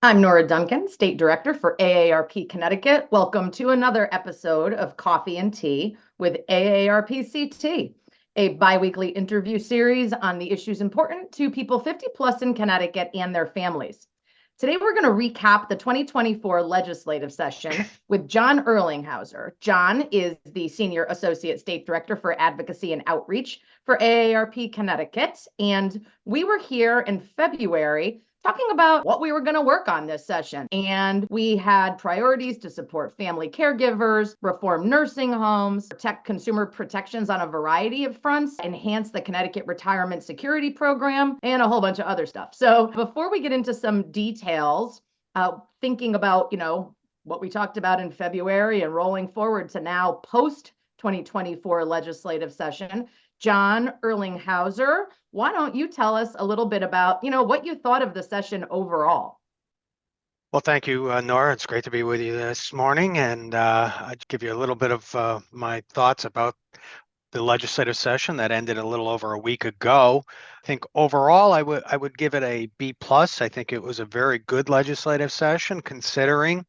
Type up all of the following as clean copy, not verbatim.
I'm Nora Duncan, State Director for AARP Connecticut. Welcome to another episode of Coffee and Tea with AARP CT, a biweekly interview series on the issues important to people 50 plus in Connecticut and their families. Today, we're going to recap the 2024 legislative session with John Erlingheuser. John is the Senior Associate State Director for Advocacy and Outreach for AARP Connecticut. And we were here in February talking about what we were going to work on this session. And we had priorities to support family caregivers, reform nursing homes, protect consumer protections on a variety of fronts, enhance the Connecticut Retirement Security Program, and a whole bunch of other stuff. So before we get into some details, thinking about, what we talked about in February and rolling forward to now post 2024 legislative session, John Erlingheuser, why don't you tell us a little bit about, what you thought of the session overall? Well, thank you, Nora. It's great to be with you this morning, and I'd give you a little bit of my thoughts about the legislative session that ended a little over a week ago. I think overall, I would give it a B plus. I think it was a very good legislative session, considering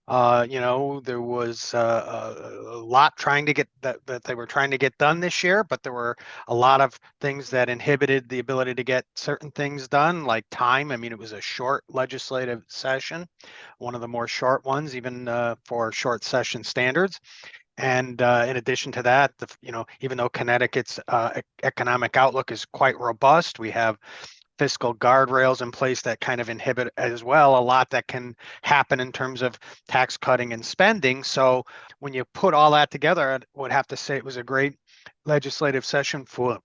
there was a lot trying to get that they were trying to get done this year, but there were a lot of things that inhibited the ability to get certain things done, like time. I mean, it was a short legislative session, one of the more short ones, even for short session standards. And in addition to that, even though Connecticut's economic outlook is quite robust, we have fiscal guardrails in place that kind of inhibit as well a lot that can happen in terms of tax cutting and spending. So when you put all that together, I would have to say it was a great legislative session for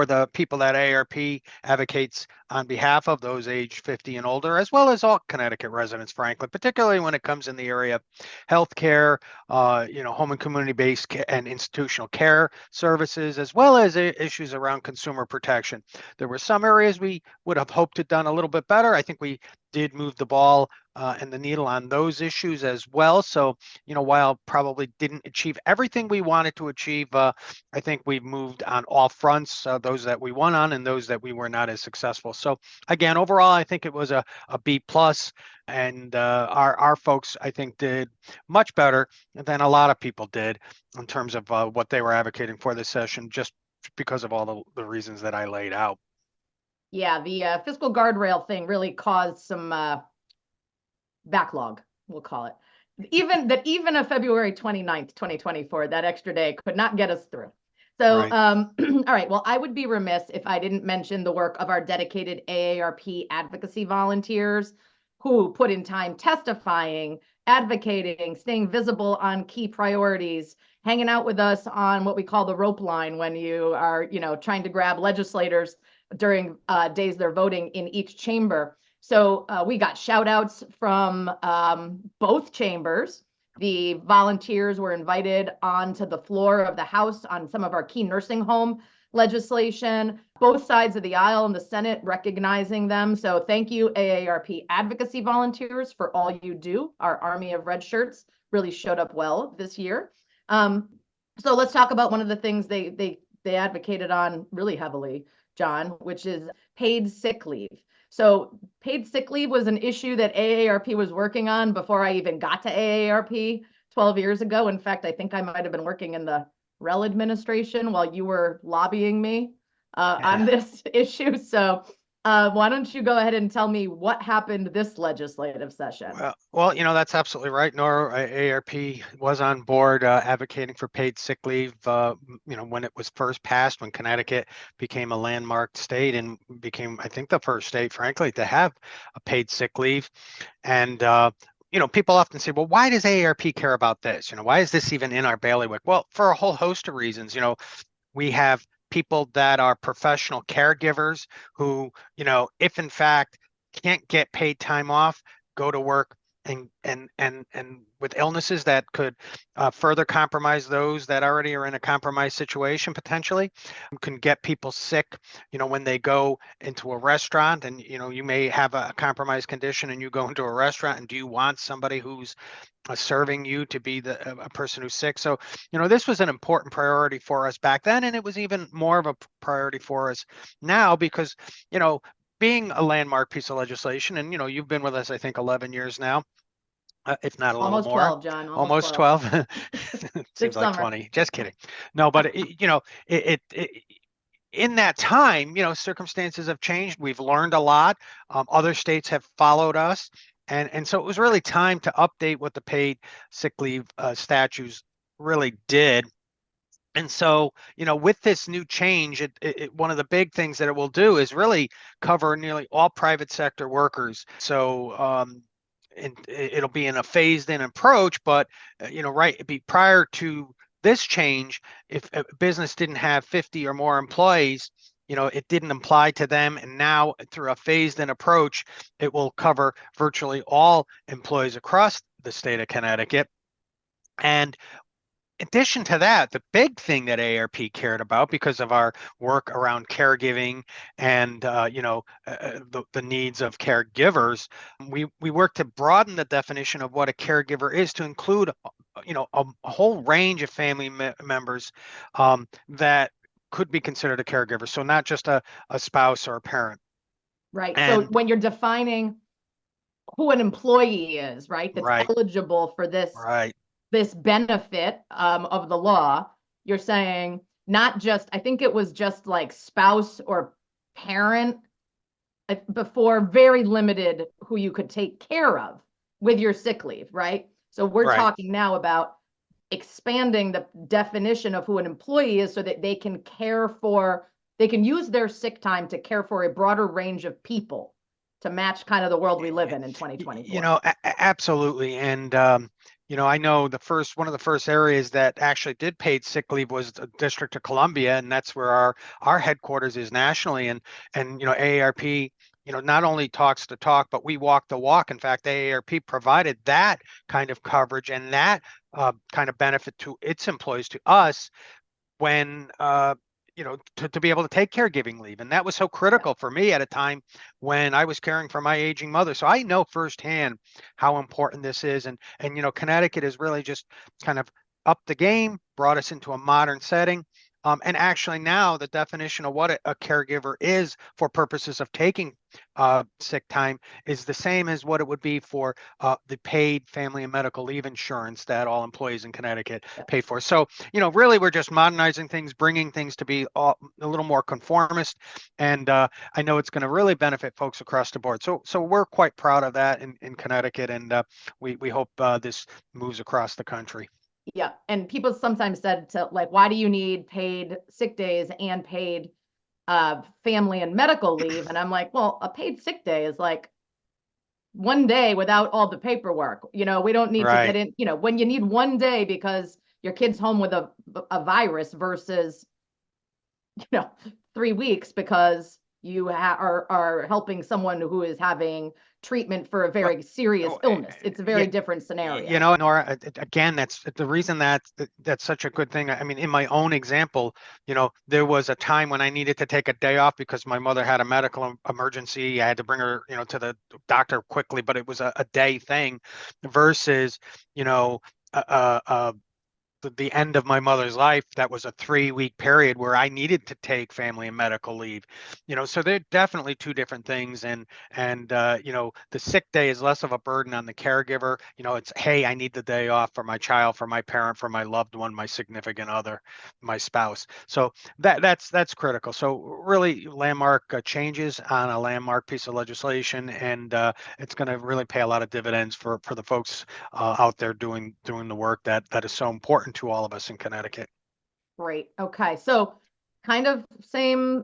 the people that AARP advocates on behalf of, those age 50 and older, as well as all Connecticut residents, frankly, particularly when it comes in the area of healthcare, home and community-based and institutional care services, as well as issues around consumer protection. There were some areas we would have hoped to done a little bit better. I think we did move the ball and the needle on those issues as well. So, while probably didn't achieve everything we wanted to achieve, I think we've moved on all fronts, those that we won on and those that we were not as successful. So again, overall, I think it was a B plus, and our folks, I think, did much better than a lot of people did in terms of what they were advocating for this session, just because of all the reasons that I laid out. Yeah, the fiscal guardrail thing really caused some backlog, we'll call it. Even a February 29th, 2024, that extra day could not get us through. So, Right. all right, well, I would be remiss if I didn't mention the work of our dedicated AARP advocacy volunteers who put in time testifying, advocating, staying visible on key priorities, hanging out with us on what we call the rope line when you are, trying to grab legislators during days they're voting in each chamber. So we got shout outs from both chambers. The volunteers were invited onto the floor of the House on some of our key nursing home legislation, both sides of the aisle in the Senate recognizing them. So thank you, AARP advocacy volunteers, for all you do. Our army of red shirts really showed up well this year. So let's talk about one of the things they advocated on really heavily, John, which is paid sick leave. So paid sick leave was an issue that AARP was working on before I even got to AARP 12 years ago. In fact, I think I might have been working in the Rel administration while you were lobbying me on this issue. So why don't you go ahead and tell me what happened this legislative session? Well, that's absolutely right. Nora, AARP was on board advocating for paid sick leave, when it was first passed, when Connecticut became a landmark state and became, I think, the first state, frankly, to have a paid sick leave. And, people often say, well, why does AARP care about this? Why is this even in our bailiwick? Well, for a whole host of reasons. We have people that are professional caregivers who, if in fact can't get paid time off, go to work and with illnesses that could further compromise those that already are in a compromised situation, potentially can get people sick, when they go into a restaurant, and you may have a compromised condition and you go into a restaurant, and do you want somebody who's serving you to be a person who's sick? So this was an important priority for us back then, and it was even more of a priority for us now, because being a landmark piece of legislation, and you've been with us, I think, 11 years now, if not a little Almost more. 12, John, almost Almost 12. 12. This Seems like summer. 20. Just kidding. No, but it in that time, circumstances have changed. We've learned a lot. Other states have followed us. And so it was really time to update what the paid sick leave statutes really did. And so, with this new change, one of the big things that it will do is really cover nearly all private sector workers. So, and it'll be in a phased in approach, but right, it'd be prior to this change, if a business didn't have 50 or more employees, it didn't apply to them. And now through a phased in approach, it will cover virtually all employees across the state of Connecticut. And in addition to that, the big thing that AARP cared about, because of our work around caregiving and the needs of caregivers, we work to broaden the definition of what a caregiver is to include a whole range of family members that could be considered a caregiver. So not just a spouse or a parent. Right. So And when you're defining who an employee is, right, that's right, eligible for this right, benefit of the law, you're saying not just, I think it was just like spouse or parent before, very limited who you could take care of with your sick leave, right? So we're right. talking now about expanding the definition of who an employee is so that they can they can use their sick time to care for a broader range of people to match kind of the world we live in 2024. Absolutely. And I know one of the first areas that actually did paid sick leave was the District of Columbia, and that's where our headquarters is nationally. And AARP, not only talks the talk, but we walk the walk. In fact, AARP provided that kind of coverage and that kind of benefit to its employees, to us, when to be able to take caregiving leave. And that was so critical for me at a time when I was caring for my aging mother. So I know firsthand how important this is. And Connecticut has really just kind of upped the game, brought us into a modern setting. And actually now the definition of what a caregiver is for purposes of taking sick time is the same as what it would be for the paid family and medical leave insurance that all employees in Connecticut pay for. So, really we're just modernizing things, bringing things to be a little more conformist. And I know it's going to really benefit folks across the board. So we're quite proud of that in Connecticut. And we hope this moves across the country. Yeah. And people sometimes said to like, why do you need paid sick days and paid family and medical leave? And I'm like, well, a paid sick day is like one day without all the paperwork. We don't need to get Right. in, when you need one day because your kid's home with a virus versus, 3 weeks because you are helping someone who is having treatment for a very serious illness. It's a very different scenario. Nora, again, that's the reason that's such a good thing. I mean, in my own example, there was a time when I needed to take a day off because my mother had a medical emergency. I had to bring her, to the doctor quickly, but it was a day thing versus, the end of my mother's life, that was a 3-week period where I needed to take family and medical leave. So they're definitely two different things. And the sick day is less of a burden on the caregiver. It's, hey, I need the day off for my child, for my parent, for my loved one, my significant other, my spouse. So that's critical. So really landmark changes on a landmark piece of legislation, and it's going to really pay a lot of dividends for the folks out there doing the work that is so important to all of us in Connecticut. Great. Okay. So kind of same,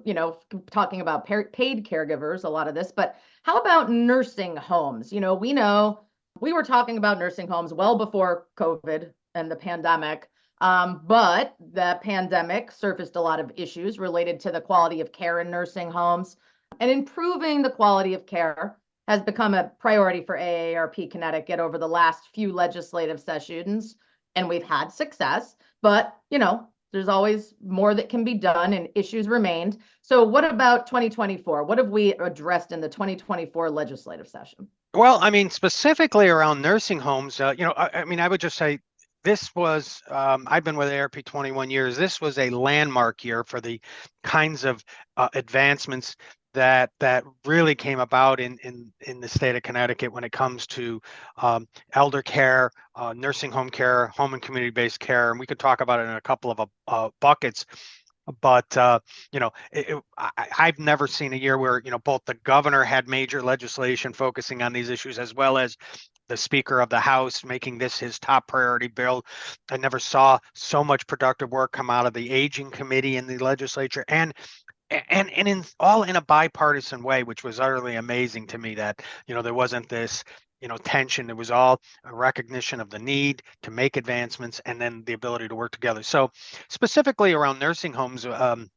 talking about paid caregivers, a lot of this, but how about nursing homes? We know we were talking about nursing homes well before COVID and the pandemic. But the pandemic surfaced a lot of issues related to the quality of care in nursing homes, and improving the quality of care has become a priority for AARP Connecticut over the last few legislative sessions, and we've had success, but there's always more that can be done and issues remained. So what about 2024? What have we addressed in the 2024 legislative session? Well, I mean, specifically around nursing homes, I would just say this was, I've been with AARP 21 years. This was a landmark year for the kinds of advancements that really came about in the state of Connecticut when it comes to elder care, nursing home care, home and community-based care, and we could talk about it in a couple of buckets. But I've never seen a year where both the governor had major legislation focusing on these issues, as well as the Speaker of the House making this his top priority bill. I never saw so much productive work come out of the Aging Committee in the legislature, and in all in a bipartisan way, which was utterly amazing to me, that there wasn't this tension. It was all a recognition of the need to make advancements and then the ability to work together. So specifically around nursing homes, the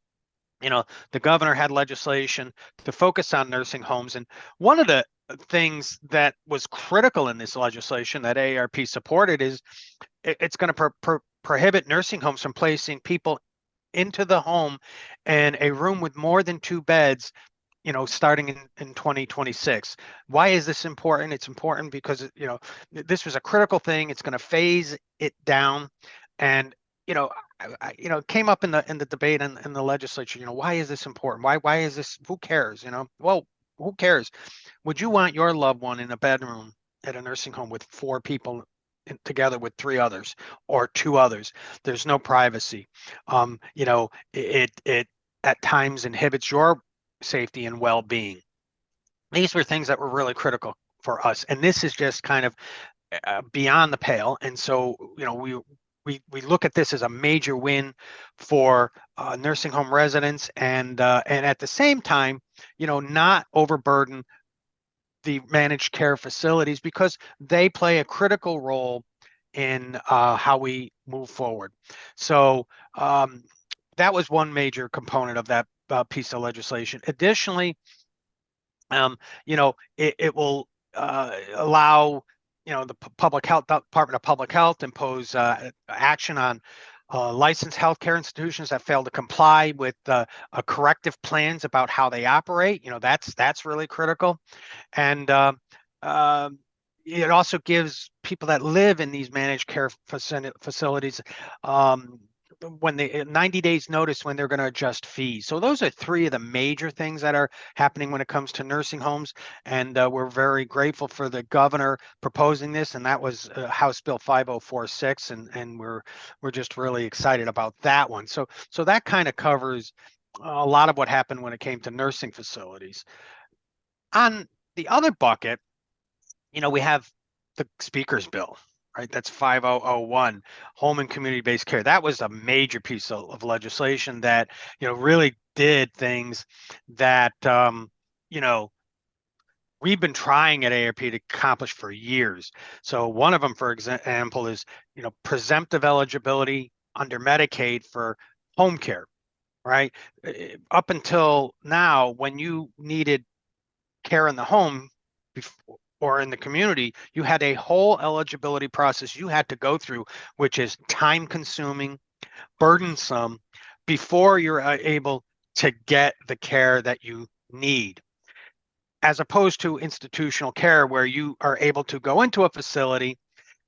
governor had legislation to focus on nursing homes, and one of the things that was critical in this legislation that AARP supported is it's going to prohibit nursing homes from placing people into the home and a room with more than 2 beds, starting in 2026. Why is this important? It's important because, this was a critical thing. It's going to phase it down. And, it came up in the debate in the legislature, why is this important? Why is this, who cares? Well, who cares? Would you want your loved one in a bedroom at a nursing home with 4 people together with 3 others or 2 others? There's no privacy. It at times inhibits your safety and well-being. These were things that were really critical for us, and this is just kind of beyond the pale. And so, we look at this as a major win for nursing home residents, and at the same time, not overburden the managed care facilities, because they play a critical role in how we move forward. So that was one major component of that piece of legislation. Additionally, it will allow the public health Department of Public Health impose action on licensed healthcare institutions that fail to comply with corrective plans about how they operate. That's really critical. And it also gives people that live in these managed care facilities when they 90 days notice when they're going to adjust fees. So those are 3 of the major things that are happening when it comes to nursing homes. And we're very grateful for the governor proposing this. And that was House Bill 5046. And we're just really excited about that one. So that kind of covers a lot of what happened when it came to nursing facilities. On the other bucket, we have the Speaker's bill, right? That's 5001, home and community-based care. That was a major piece of legislation that, really did things that, we've been trying at AARP to accomplish for years. So one of them, for example, is, presumptive eligibility under Medicaid for home care, right? Up until now, when you needed care in the home or in the community, you had a whole eligibility process you had to go through, which is time consuming, burdensome, before you're able to get the care that you need, as opposed to institutional care, where you are able to go into a facility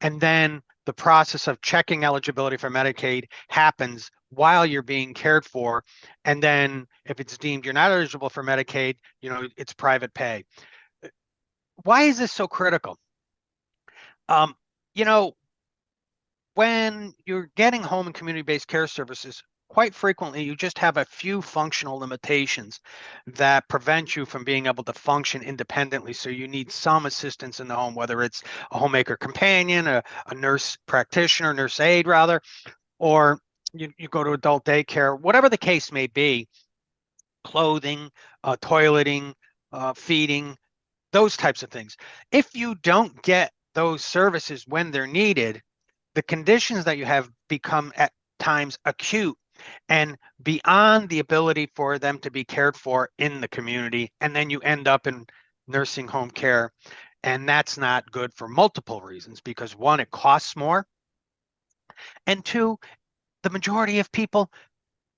and then the process of checking eligibility for Medicaid happens while you're being cared for. And then if it's deemed you're not eligible for Medicaid, it's private pay. Why is this so critical? Um, you know, when you're getting home and community-based care services, quite frequently you just have a few functional limitations that prevent you from being able to function independently. So you need some assistance in the home, whether it's a homemaker companion, a nurse practitioner, nurse aide rather, or you go to adult daycare, whatever the case may be, clothing, toileting, feeding, those types of things. If you don't get those services when they're needed, the conditions that you have become at times acute and beyond the ability for them to be cared for in the community. And then you end up in nursing home care. And that's not good for multiple reasons, because 1, it costs more. And 2, the majority of people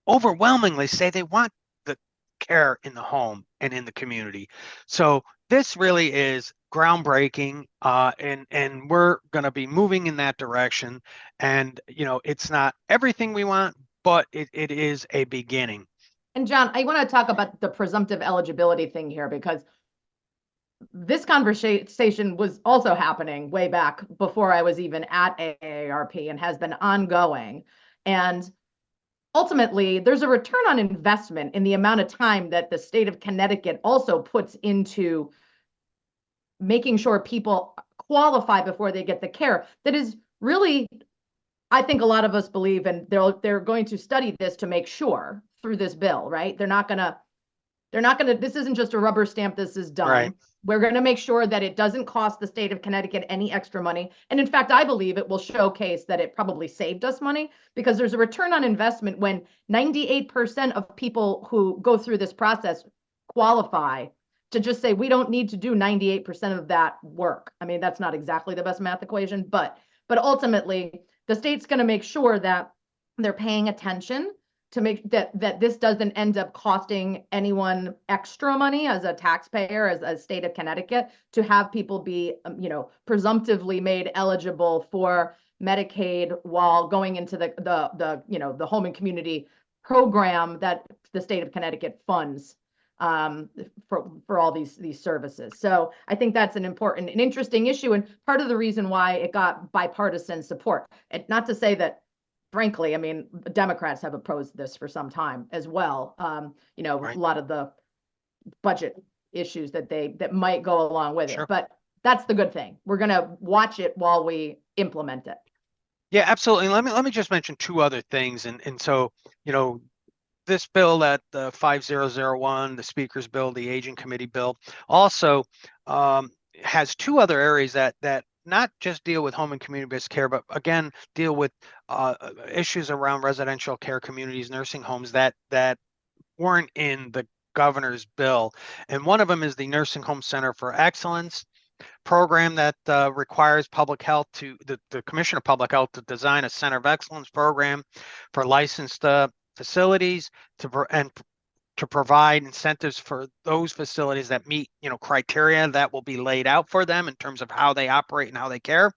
overwhelmingly say they want the care in the home and in the community. So this really is groundbreaking, and we're going to be moving in that direction. And it's not everything we want, but it is a beginning. And John, I want to talk about the presumptive eligibility thing here because this conversation was also happening way back before I was even at AARP and has been ongoing. And ultimately, there's a return on investment in the amount of time that the state of Connecticut also puts into making sure people qualify before they get the care that is really, I think a lot of us believe, and they're going to study this to make sure through this bill, right? They're not gonna, this isn't just a rubber stamp, this is done. Right. We're going to make sure that it doesn't cost the state of Connecticut any extra money. And in fact, I believe it will showcase that it probably saved us money because there's a return on investment when 98% of people who go through this process qualify to just say, we don't need to do 98% of that work. I mean, that's not exactly the best math equation, but ultimately the state's going to make sure that they're paying attention to make that this doesn't end up costing anyone extra money as a taxpayer, as a state of Connecticut, to have people be, presumptively made eligible for Medicaid while going into the home and community program that the state of Connecticut funds for all these services. So I think that's an important and interesting issue, and part of the reason why it got bipartisan support. And not to say that, frankly, I mean, Democrats have opposed this for some time as well. Right. A lot of the budget issues that might go along with Sure. it, but that's the good thing. We're going to watch it while we implement it. Yeah, absolutely. Let me just mention two other things. And so, this bill that 5001, the speaker's bill, the aging committee bill, also has two other areas that not just deal with home and community-based care, but again, deal with issues around residential care communities, nursing homes that weren't in the governor's bill. And one of them is the Nursing Home Center for Excellence program that requires public health the Commission of Public Health to design a Center of Excellence program for licensed facilities to provide incentives for those facilities that meet, criteria that will be laid out for them in terms of how they operate and how they care.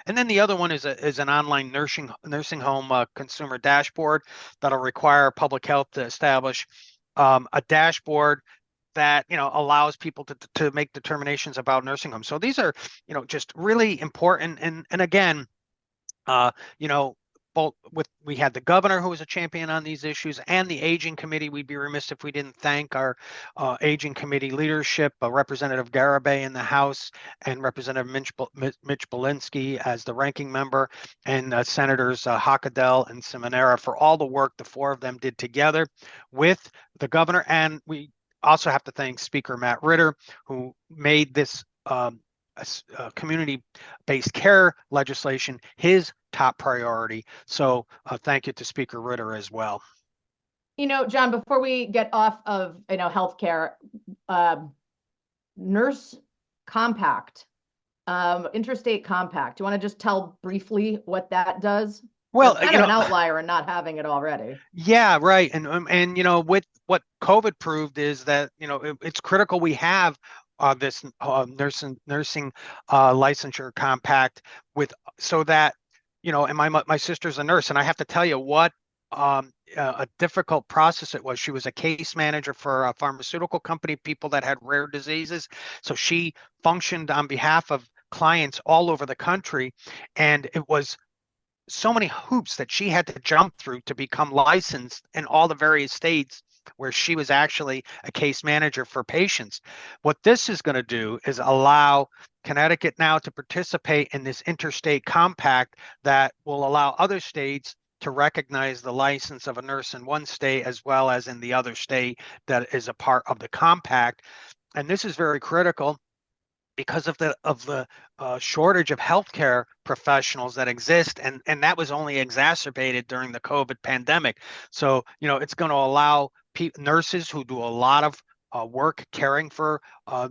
And then the other one is an online nursing home consumer dashboard that'll require public health to establish a dashboard that allows people to make determinations about nursing homes. So these are just really important. And again, uh, you know, we had the governor who was a champion on these issues and the aging committee. We'd be remiss if we didn't thank our aging committee leadership, Representative Garibay in the House and Representative Mitch Belinsky as the ranking member, and Senators Hockadell and Simonera for all the work the four of them did together with the governor. And we also have to thank Speaker Matt Ritter, who made this community-based care legislation his top priority. So thank you to Speaker Ritter as well. John, before we get off of healthcare, nurse compact, interstate compact. Do you want to just tell briefly what that does? Well, it's kind of an outlier and not having it already. Yeah, right. And with what COVID proved is that it's critical we have this nursing licensure compact so that and my sister's a nurse, and I have to tell you what a difficult process it was. She was a case manager for a pharmaceutical company, people that had rare diseases. So she functioned on behalf of clients all over the country, and it was so many hoops that she had to jump through to become licensed in all the various states where she was actually a case manager for patients. What this is going to do is allow Connecticut now to participate in this interstate compact that will allow other states to recognize the license of a nurse in one state as well as in the other state that is a part of the compact. And this is very critical because of the shortage of healthcare professionals that exist, and that was only exacerbated during the COVID pandemic. So it's going to allow nurses who do a lot of work caring for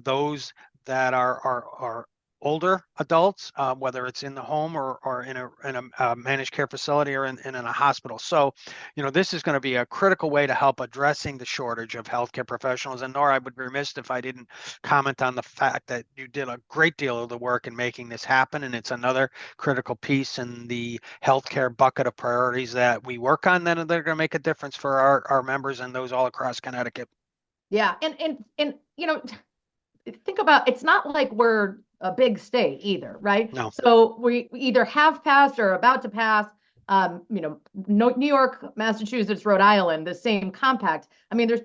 those that are older adults, whether it's in the home or in a managed care facility or in a hospital. So, this is going to be a critical way to help addressing the shortage of healthcare professionals. And Nora, I would be remiss if I didn't comment on the fact that you did a great deal of the work in making this happen. And it's another critical piece in the healthcare bucket of priorities that we work on that are going to make a difference for our members and those all across Connecticut. Yeah. And think about, it's not like we're a big state either, right? No. So we either have passed or about to pass, New York, Massachusetts, Rhode Island, the same compact. I mean, there's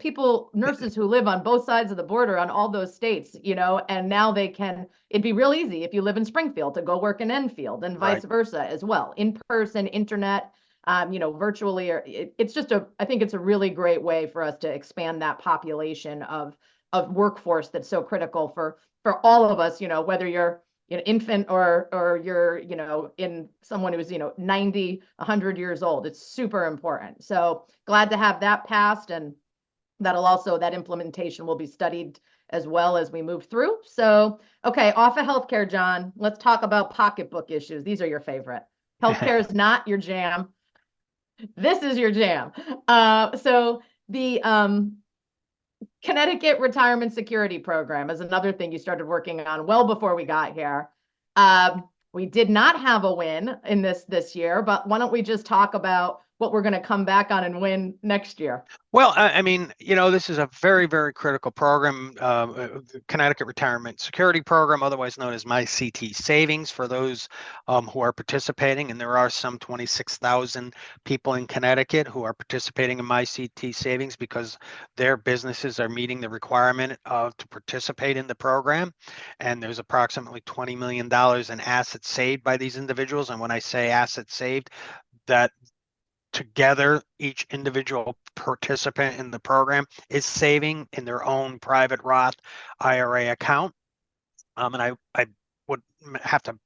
nurses who live on both sides of the border on all those states, and now it'd be real easy if you live in Springfield to go work in Enfield and vice versa as well, in person, internet, virtually, or I think it's a really great way for us to expand that population of workforce that's so critical for all of us, whether you're an infant or you're, in someone who's, 90, 100 years old. It's super important. So glad to have that passed, and that implementation will be studied as well as we move through. So, okay, off of healthcare, John, let's talk about pocketbook issues. These are your favorite. Healthcare is not your jam. This is your jam. So the Connecticut Retirement Security Program is another thing you started working on well before we got here. We did not have a win in this year, but why don't we just talk about what we're going to come back on and win next year? Well, I mean, this is a very, very critical program, the Connecticut Retirement Security Program, otherwise known as MyCT Savings, for those who are participating. And there are some 26,000 people in Connecticut who are participating in MyCT Savings because their businesses are meeting the requirement to participate in the program. And there's approximately $20 million in assets saved by these individuals. And when I say assets saved, that together, each individual participant in the program is saving in their own private Roth IRA account. And I would have to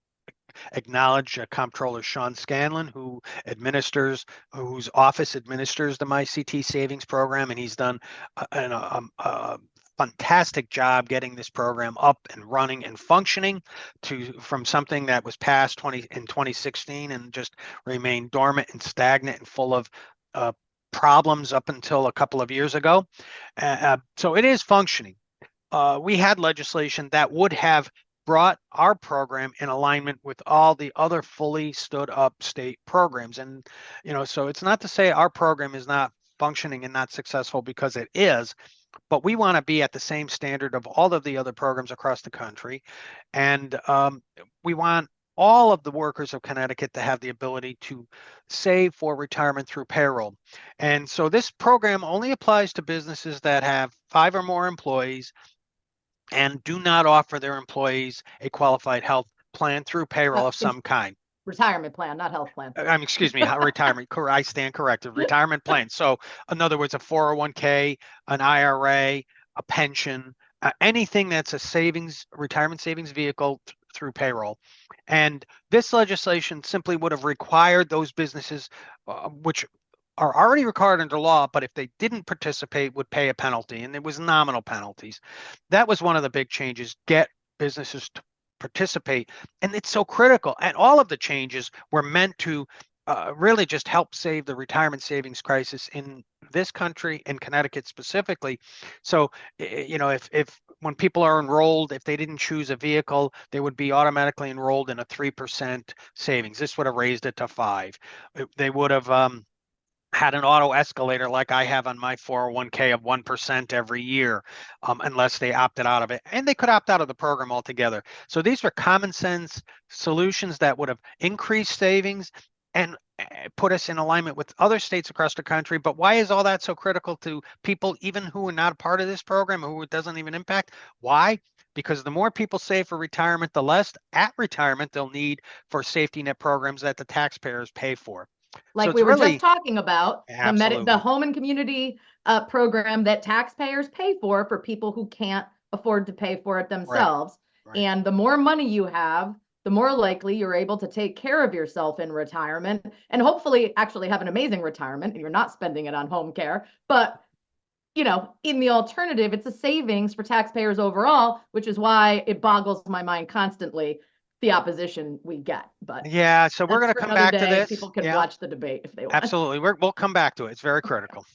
acknowledge Comptroller Sean Scanlon, whose office administers the MyCT Savings Program, and he's done a fantastic job getting this program up and running and functioning from something that was passed in 2016 and just remained dormant and stagnant and full of problems up until a couple of years ago. So it is functioning. We had legislation that would have brought our program in alignment with all the other fully stood up state programs. And, so it's not to say our program is not functioning and not successful, because it is, but we want to be at the same standard of all of the other programs across the country. And we want all of the workers of Connecticut to have the ability to save for retirement through payroll. And so this program only applies to businesses that have 5 or more employees and do not offer their employees a qualified health plan through payroll of some kind. Retirement plan, not health plan. Excuse me, retirement. I stand corrected. Retirement plan. So, in other words, a 401k, an IRA, a pension, anything that's a retirement savings vehicle through payroll. And this legislation simply would have required those businesses, which are already required under law, but if they didn't participate, would pay a penalty, and it was nominal penalties. That was one of the big changes: get businesses to participate. And it's so critical. And all of the changes were meant to really just help save the retirement savings crisis in this country, in Connecticut specifically. So, if when people are enrolled, if they didn't choose a vehicle, they would be automatically enrolled in a 3% savings. This would have raised it to 5%. They would have had an auto escalator like I have on my 401k of 1% every year, unless they opted out of it. And they could opt out of the program altogether. So these were common sense solutions that would have increased savings and put us in alignment with other states across the country. But why is all that so critical to people, even who are not a part of this program, who it doesn't even impact? Why? Because the more people save for retirement, the less at retirement they'll need for safety net programs that the taxpayers pay for. Like we were just talking about, the home and community program that taxpayers pay for people who can't afford to pay for it themselves. Right. And the more money you have, the more likely you're able to take care of yourself in retirement, and hopefully actually have an amazing retirement and you're not spending it on home care. But in the alternative, it's a savings for taxpayers overall, which is why it boggles my mind constantly the opposition we get. But Yeah, so we're that's going to for come another back to day. this. People can Yeah, watch the debate if they want. absolutely. We'll come back to it. It's very critical.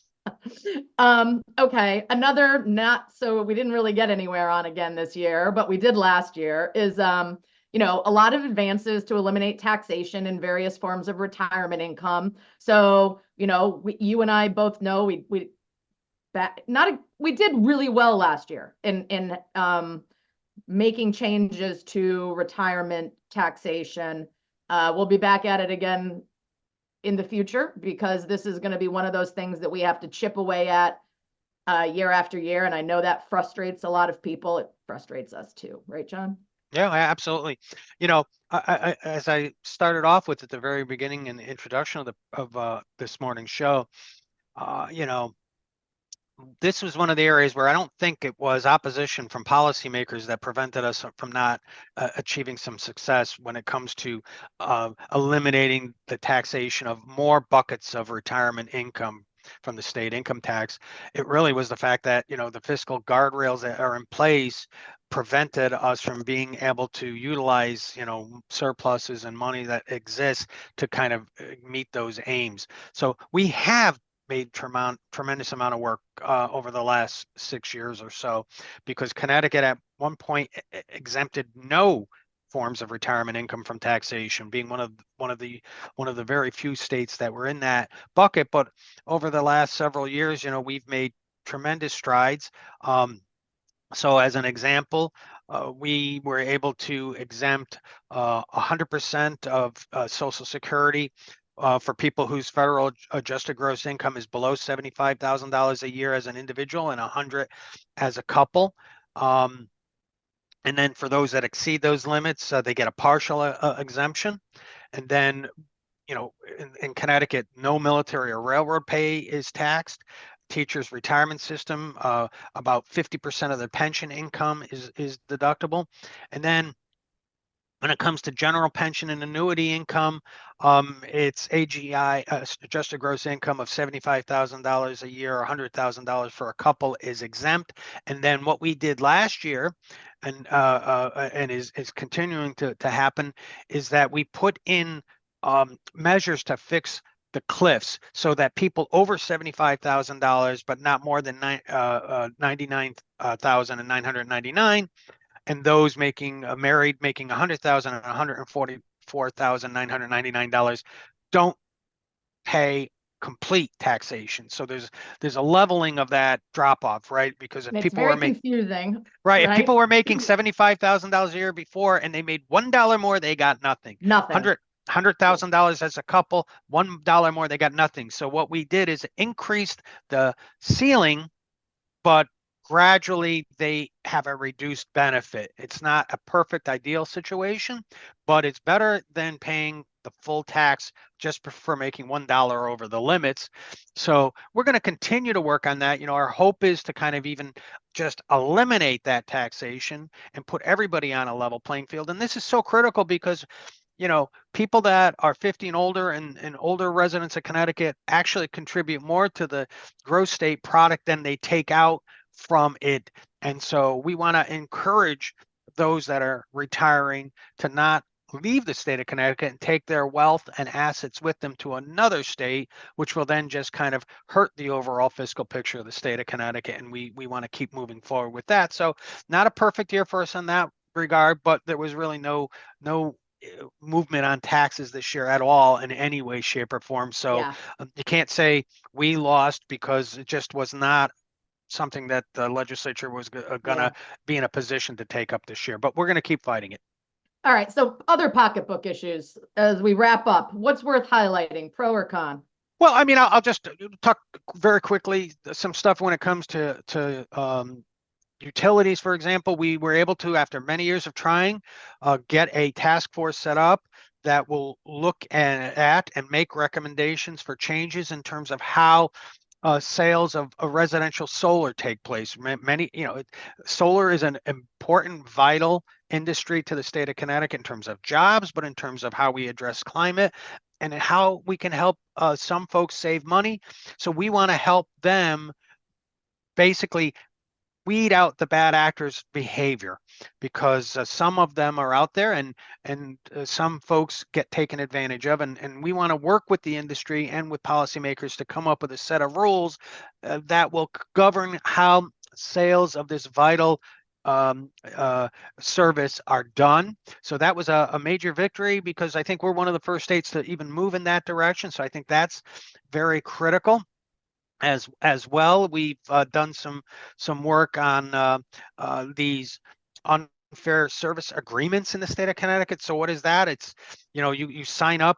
Okay. Another not so we didn't really get anywhere on again this year, but we did last year is a lot of advances to eliminate taxation in various forms of retirement income. So, you and I both know we did really well last year in making changes to retirement taxation. We'll be back at it again in the future because this is going to be one of those things that we have to chip away at year after year. And I know that frustrates a lot of people. It frustrates us too, right, John? Yeah, absolutely. As I started off with at the very beginning in the introduction of this morning's show, you know, this was one of the areas where I don't think it was opposition from policymakers that prevented us from not achieving some success when it comes to eliminating the taxation of more buckets of retirement income from the state income tax. It really was the fact that, the fiscal guardrails that are in place prevented us from being able to utilize, surpluses and money that exists to kind of meet those aims. So we have made tremendous amount of work over the last 6 years or so, because Connecticut at one point exempted no forms of retirement income from taxation, being one of the very few states that were in that bucket. But over the last several years, we've made tremendous strides. So as an example, we were able to exempt 100% of Social Security for people whose federal adjusted gross income is below $75,000 a year as an individual and 100 as a couple. And then for those that exceed those limits, they get a partial exemption. And then, in Connecticut, no military or railroad pay is taxed. Teachers' retirement system, about 50% of their pension income is deductible. And then when it comes to general pension and annuity income, it's AGI, adjusted gross income of $75,000 a year, or $100,000 for a couple is exempt. And then what we did last year, and is continuing to happen, is that we put in measures to fix the cliffs so that people over $75,000, but not more than 99,999, and those making married making 100,000 and $144,999 don't pay complete taxation. So there's a leveling of that drop off, right? Because if It's people were very making confusing, right, if right? people were making $75,000 a year before and they made $1 more, they got nothing. Nothing. $100,000 as a couple, $1 more, they got nothing. So what we did is increased the ceiling, but gradually they have a reduced benefit. It's not a perfect ideal situation, but it's better than paying the full tax just for making $1 over the limits. So we're going to continue to work on that. Our hope is to kind of even just eliminate that taxation and put everybody on a level playing field. And this is so critical because people that are 50 and older and older residents of Connecticut actually contribute more to the gross state product than they take out from it. And so we want to encourage those that are retiring to not leave the state of Connecticut and take their wealth and assets with them to another state, which will then just kind of hurt the overall fiscal picture of the state of Connecticut. And we want to keep moving forward with that. So not a perfect year for us in that regard, but there was really no movement on taxes this year at all in any way, shape, or form. So Yeah. you can't say we lost, because it just was not something that the legislature was going to be in a position to take up this year. But we're going to keep fighting it. All right. So other pocketbook issues as we wrap up. What's worth highlighting, pro or con? Well, I mean, I'll just talk very quickly some stuff when it comes to utilities, for example. We were able to, after many years of trying, get a task force set up that will look at and make recommendations for changes in terms of how sales of residential solar take place. Solar is an important, vital industry to the state of Connecticut in terms of jobs, but in terms of how we address climate and how we can help some folks save money. So we want to help them basically weed out the bad actors' behavior, because some of them are out there, and some folks get taken advantage of, and we want to work with the industry and with policymakers to come up with a set of rules that will govern how sales of this vital um, service are done. So that was a major victory, because I think we're one of the first states to even move in that direction. So I think that's very critical. As well, we've done some work on these unfair service agreements in the state of Connecticut. So what is that? It's, you sign up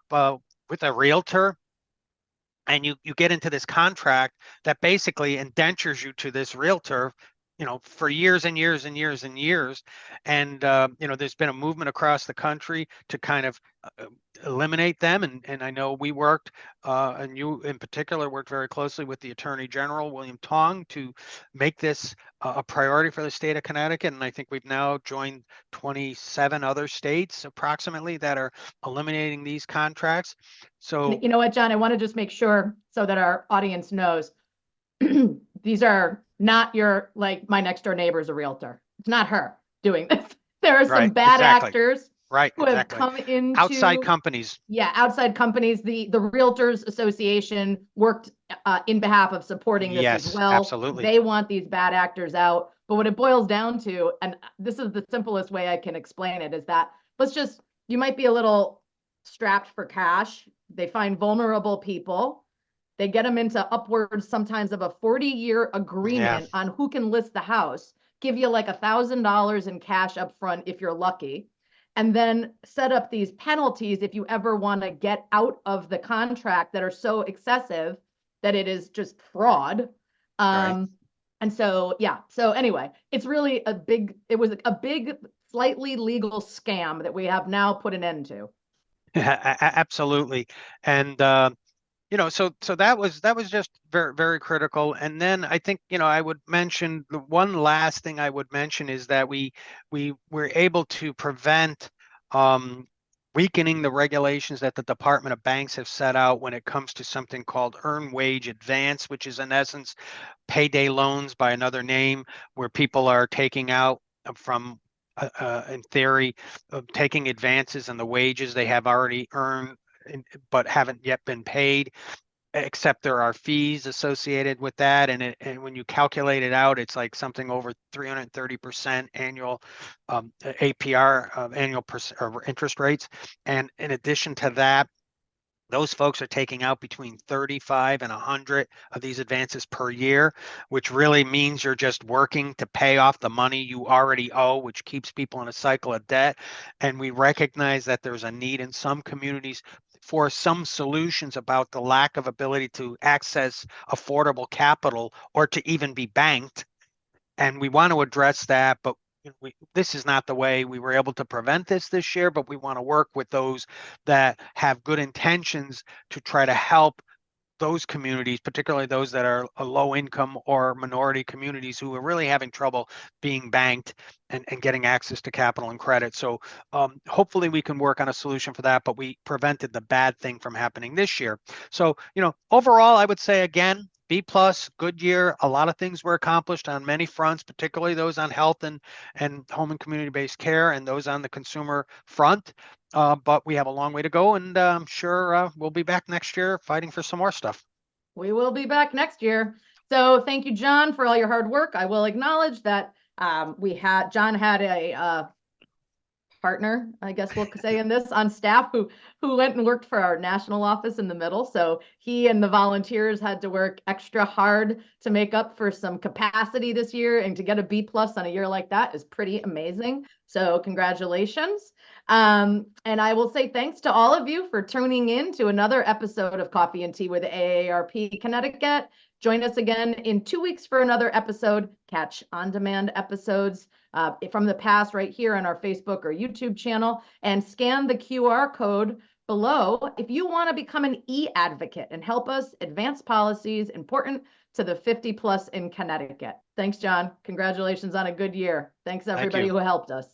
with a realtor, and you get into this contract that basically indentures you to this realtor, for years and years and years and years. And there's been a movement across the country to kind of eliminate them. And I know we worked, and you in particular worked very closely with the Attorney General, William Tong, to make this a priority for the state of Connecticut. And I think we've now joined 27 other states approximately that are eliminating these contracts. So, you know what, John, I want to just make sure so that our audience knows these are not my next door neighbor is a realtor. It's not her doing this. There are some bad actors who have come into outside companies. Yeah, outside companies. The Realtors Association worked in behalf of supporting this as well. Absolutely. They want these bad actors out. But what it boils down to, and this is the simplest way I can explain it, is that you might be a little strapped for cash. They find vulnerable people. They get them into upwards sometimes of a 40-year agreement on who can list the house, give you like $1,000 in cash up front if you're lucky, and then set up these penalties if you ever want to get out of the contract that are so excessive that it is just fraud. And so, so anyway, it's really it was a big, slightly legal scam that we have now put an end to. Absolutely. And so that was just very, very critical. And then I think, I would mention the one last thing I would mention is that we were able to prevent weakening the regulations that the Department of Banks have set out when it comes to something called earned wage advance, which is in essence payday loans by another name, where people are taking out from in theory, taking advances on the wages they have already earned but haven't yet been paid, except there are fees associated with that. And when you calculate it out, it's like something over 330% annual APR, annual interest rates. And in addition to that, those folks are taking out between 35 and 100 of these advances per year, which really means you're just working to pay off the money you already owe, which keeps people in a cycle of debt. And we recognize that there's a need in some communities for some solutions about the lack of ability to access affordable capital or to even be banked. And we want to address that, but this is not the way. We were able to prevent this year, but we want to work with those that have good intentions to try to help those communities, particularly those that are a low income or minority communities who are really having trouble being banked and getting access to capital and credit. So hopefully we can work on a solution for that, but we prevented the bad thing from happening this year. So, overall, I would say, again, B+, good year. A lot of things were accomplished on many fronts, particularly those on health and home and community-based care, and those on the consumer front. But we have a long way to go, and I'm sure we'll be back next year fighting for some more stuff. We will be back next year. So thank you, John, for all your hard work. I will acknowledge that John had a partner, I guess we'll say, in this on staff who went and worked for our national office in the middle. So he and the volunteers had to work extra hard to make up for some capacity this year, and to get a B+ on a year like that is pretty amazing. So congratulations. And I will say thanks to all of you for tuning in to another episode of Coffee and Tea with AARP Connecticut. Join us again in 2 weeks for another episode. Catch on-demand episodes from the past right here on our Facebook or YouTube channel, and scan the QR code below if you want to become an e-advocate and help us advance policies important to the 50+ in Connecticut. Thanks, John. Congratulations on a good year. Thanks, everybody who helped us.